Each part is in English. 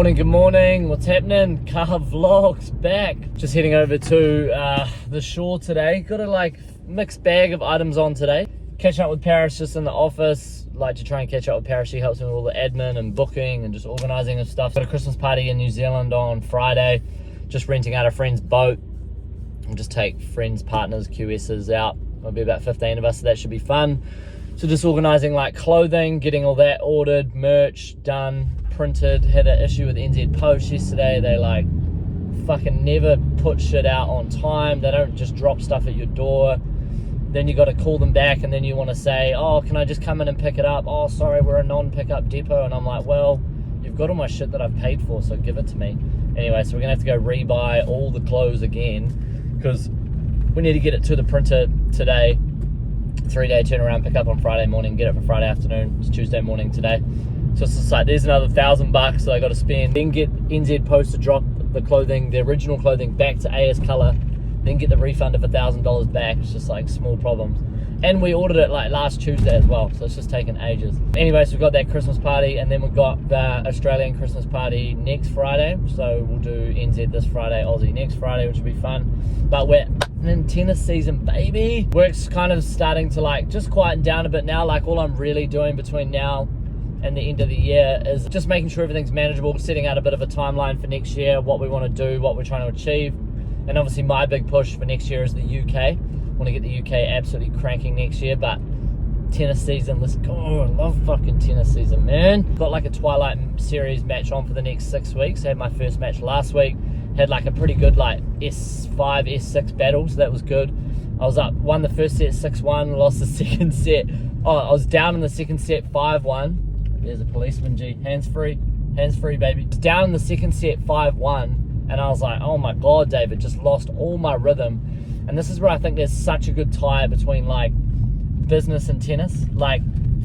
Good morning, what's happening? Car vlogs back. Just heading over to the shore today. Got a mixed bag of items on today. Catching up with Paris just in the office. Like to try and catch up with Paris. She helps me with all the admin and booking and just organising and stuff. Got a Christmas party in New Zealand on Friday. Just renting out a friend's boat. We'll just take friends, partners, QSs out. There'll be about 15 of us, so that should be fun. So just organising like clothing, getting all that ordered, merch done, printed. Had an issue with NZ Post yesterday. They fucking never put shit out on time. They don't just drop stuff at your door. Then you got to call them back, and then you want to say, oh, can I just come in and pick it up? Oh, sorry, we're a non-pickup depot. And I'm like, well, you've got all my shit that I've paid for, so give it to me. Anyway, so we're gonna have to go rebuy all the clothes again because we need to get it to the printer today. 3-day turnaround, pick up on Friday morning, get it for Friday afternoon. It's Tuesday morning today. So it's just like, there's another $1,000 that I got to spend. Then get NZ Post to drop the clothing, the original clothing, back to AS Colour. Then get the refund of $1,000 back. It's just like small problems. And we ordered it like last Tuesday as well, so it's just taken ages. Anyway, so we've got that Christmas party, and then we've got the Australian Christmas party next Friday. So we'll do NZ this Friday, Aussie next Friday, which will be fun. But we're in tennis season, baby. Work's kind of starting to just quieten down a bit now. Like all I'm really doing between now and the end of the year is just making sure everything's manageable, setting out a bit of a timeline for next year, what we want to do, what we're trying to achieve. And obviously my big push for next year is the UK. Want to get the UK absolutely cranking next year, but tennis season, let's go. I love fucking tennis season, man. Got like a Twilight Series match on for the next 6 weeks. I had my first match last week. Had like a pretty good S5, S6 battle, so that was good. I was up, won the first set 6-1, lost the second set. Oh, I was down in the second set 5-1. There's a policeman, G. Hands free, baby. Down in the second set 5-1, and I was like, oh my God, David, just lost all my rhythm. And this is where I think there's such a good tie between business and tennis.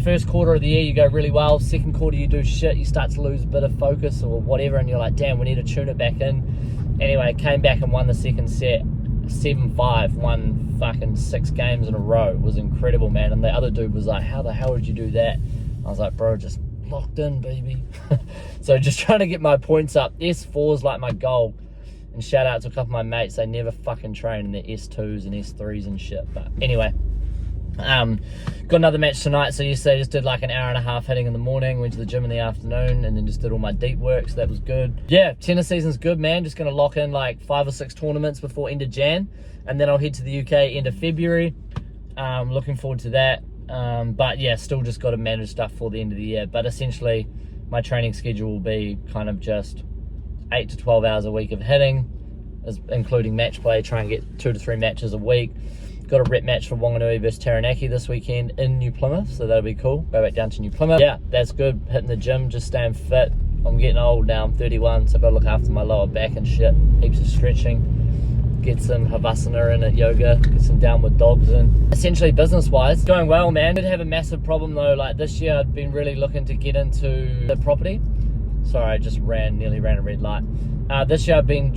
First quarter of the year you go really well, second quarter you do shit, you start to lose a bit of focus or whatever, and you're like, damn, we need to tune it back in. Anyway, came back and won the second set 7-5, won fucking 6 games in a row. It was incredible, man. And the other dude was like, how the hell did you do that? I was like, bro, just locked in, baby. So just trying to get my points up. S4 is like my goal. And shout out to a couple of my mates, they never fucking train in their S2s and S3s and shit. But anyway, got another match tonight. So yesterday just did like an hour and a half hitting in the morning, went to the gym in the afternoon, and then just did all my deep work, so that was good. Yeah, tennis season's good, man. Just gonna lock in 5 or 6 tournaments before end of Jan, and then I'll head to the UK end of February. Looking forward to that. But yeah, still just got to manage stuff for the end of the year. But essentially, my training schedule will be kind of just 8 to 12 hours a week of hitting, including match play. Try and get 2 to 3 matches a week. Got a rep match for Wanganui versus Taranaki this weekend in New Plymouth, so that'll be cool. Go back down to New Plymouth. Yeah, that's good. Hitting the gym, just staying fit. I'm getting old now. I'm 31, so I've got to look after my lower back and shit. Heaps of stretching. Get some Havasana in at yoga. Get some downward dogs in. Essentially, business-wise, going well, man. Did have a massive problem though. This year, I've been really looking to get into the property. Sorry, I just nearly ran a red light. This year I've been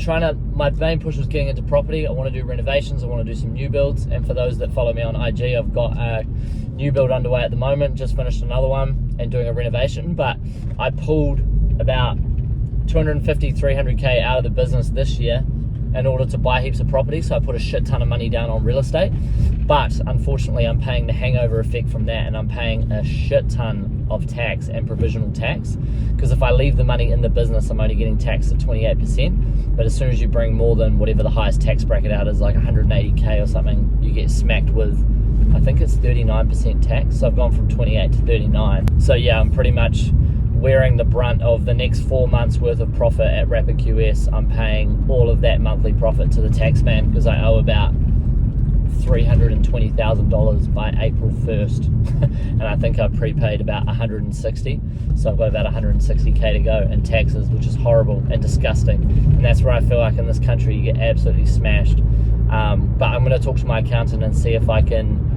my main push was getting into property. I want to do renovations, I want to do some new builds. And for those that follow me on IG, I've got a new build underway at the moment. Just finished another one and doing a renovation. But I pulled about 250, 300K out of the business this year in order to buy heaps of property. So I put a shit ton of money down on real estate. But unfortunately, I'm paying the hangover effect from that, and I'm paying a shit ton of tax and provisional tax. Because if I leave the money in the business, I'm only getting taxed at 28%. But as soon as you bring more than whatever the highest tax bracket out is, like 180K or something, you get smacked with, I think it's 39% tax. So I've gone from 28 to 39. So yeah, I'm pretty much wearing the brunt of the next 4 months worth of profit at Rapid QS. I'm paying all of that monthly profit to the tax man because I owe about $320,000 by April 1st. And I think I've prepaid about 160. So I've got about 160K to go in taxes, which is horrible and disgusting. And that's where I feel like in this country you get absolutely smashed. But I'm going to talk to my accountant and see if I can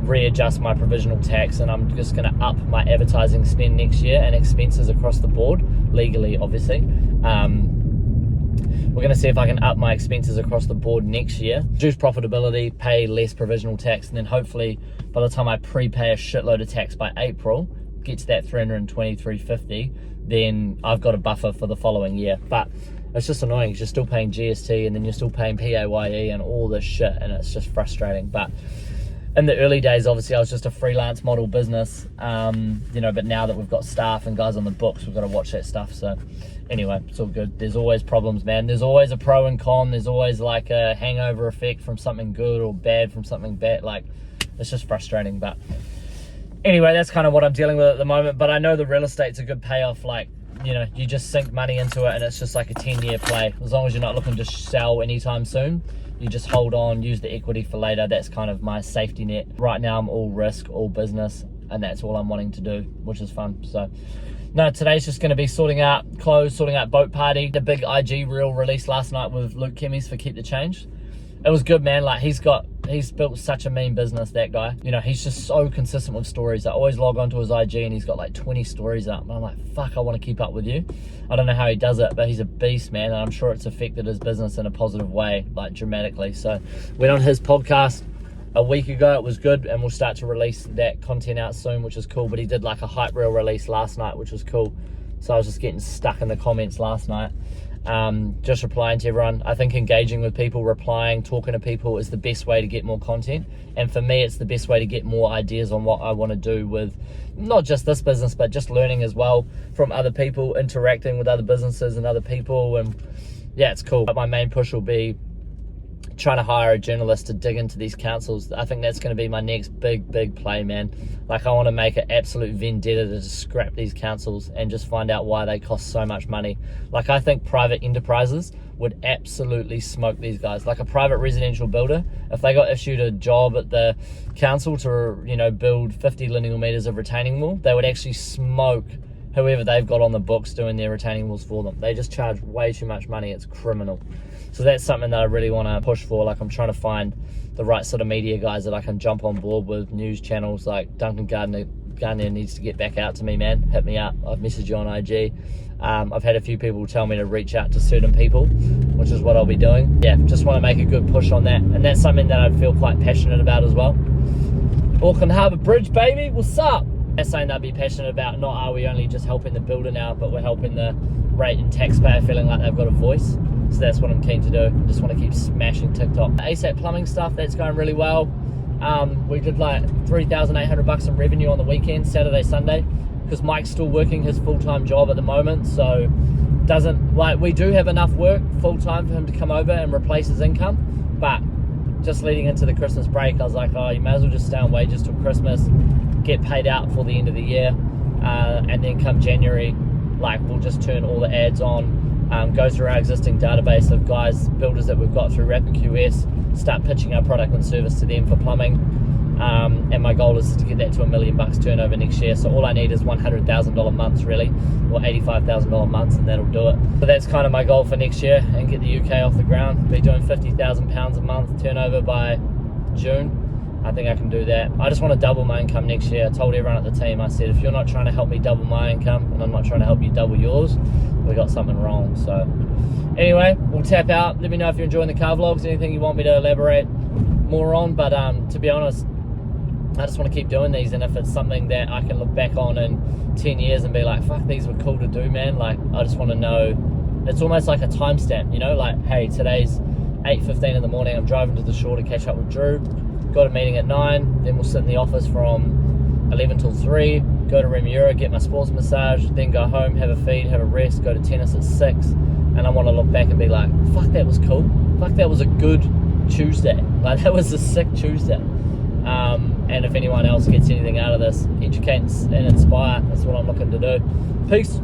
readjust my provisional tax, and I'm just going to up my advertising spend next year and expenses across the board, legally obviously. We're going to see if I can up my expenses across the board next year, reduce profitability, pay less provisional tax, and then hopefully by the time I prepay a shitload of tax by April, get to that 320, 350, then I've got a buffer for the following year. But it's just annoying because you're still paying GST and then you're still paying PAYE and all this shit, and it's just frustrating. But in the early days, obviously, I was just a freelance model business, you know, but now that we've got staff and guys on the books, we've got to watch that stuff. So anyway, it's all good. There's always problems, man. There's always a pro and con. There's always like a hangover effect from something good or bad from something bad. Like, it's just frustrating. But anyway, that's kind of what I'm dealing with at the moment. But I know the real estate's a good payoff. Like, you know, you just sink money into it and it's just like a 10-year play. As long as you're not looking to sell anytime soon, you just hold on, use the equity for later. That's kind of my safety net. Right now, I'm all risk, all business, and that's all I'm wanting to do, which is fun. So, no, today's just going to be sorting out clothes, sorting out boat party. The big IG reel released last night with Luke Kemmys for Keep the Change. It was good, man. Like, he's built such a mean business, that guy. You know, he's just so consistent with stories. I always log onto his IG and he's got like 20 stories up. And I'm like, fuck, I want to keep up with you. I don't know how he does it, but he's a beast, man. And I'm sure it's affected his business in a positive way, like dramatically. So went on his podcast a week ago. It was good, and we'll start to release that content out soon, which is cool. But he did like a hype reel release last night, which was cool. So I was just getting stuck in the comments last night. Just replying to everyone. I think engaging with people, replying, talking to people is the best way to get more content. And for me, it's the best way to get more ideas on what I want to do with not just this business, but just learning as well from other people, interacting with other businesses and other people. And yeah, it's cool. But my main push will be trying to hire a journalist to dig into these councils. I think that's going to be my next big play, man. Like, I want to make an absolute vendetta to just scrap these councils and just find out why they cost so much money. Like, I think private enterprises would absolutely smoke these guys. Like a private residential builder, if they got issued a job at the council to, you know, build 50 lineal meters of retaining wall, they would actually smoke whoever they've got on the books doing their retaining walls for them. They just charge way too much money. It's criminal. So that's something that I really want to push for. Like, I'm trying to find the right sort of media guys that I can jump on board with. News channels like Duncan Gardner needs to get back out to me, man. Hit me up. I've messaged you on IG. I've had a few people tell me to reach out to certain people, which is what I'll be doing. Yeah, just want to make a good push on that. And that's something that I feel quite passionate about as well. Auckland Harbour Bridge, baby. What's up? That's something that I'd be passionate about. Not are we only just helping the builder now, but we're helping the rate and taxpayer feeling like they've got a voice. So that's what I'm keen to do. Just want to keep smashing TikTok. ASAP plumbing stuff, that's going really well. We did like $3,800 in revenue on the weekend, Saturday, Sunday, because Mike's still working his full-time job at the moment. So doesn't, like, we do have enough work full-time for him to come over and replace his income. But just leading into the Christmas break, I was like, oh, you may as well just stay on wages till Christmas, get paid out for the end of the year, and then come January, like, we'll just turn all the ads on, go through our existing database of guys, builders that we've got through Rapid QS, start pitching our product and service to them for plumbing. And my goal is to get that to $1 million turnover next year. So all I need is $100,000 months, really, or $85,000 months, and that'll do it. So that's kind of my goal for next year, and get the UK off the ground. Be doing £50,000 a month turnover by June. I think I can do that. I just want to double my income next year. I told everyone at the team, I said, if you're not trying to help me double my income, and I'm not trying to help you double yours, we got something wrong. So anyway, we'll tap out. Let me know if you're enjoying the car vlogs, anything you want me to elaborate more on. But to be honest, I just want to keep doing these, and if it's something that I can look back on in 10 years and be like, fuck, these were cool to do, man. Like, I just want to know, it's almost like a timestamp, you know, like, hey, today's 8:15 in the morning, I'm driving to the shore to catch up with Drew, got a meeting at 9, then we'll sit in the office from 11 till 3, go to Remuera, get my sports massage, then go home, have a feed, have a rest, go to tennis at 6, and I want to look back and be like, fuck, that was cool, fuck, that was a good Tuesday, like, that was a sick Tuesday. And if anyone else gets anything out of this, educate and inspire. That's what I'm looking to do. Peace.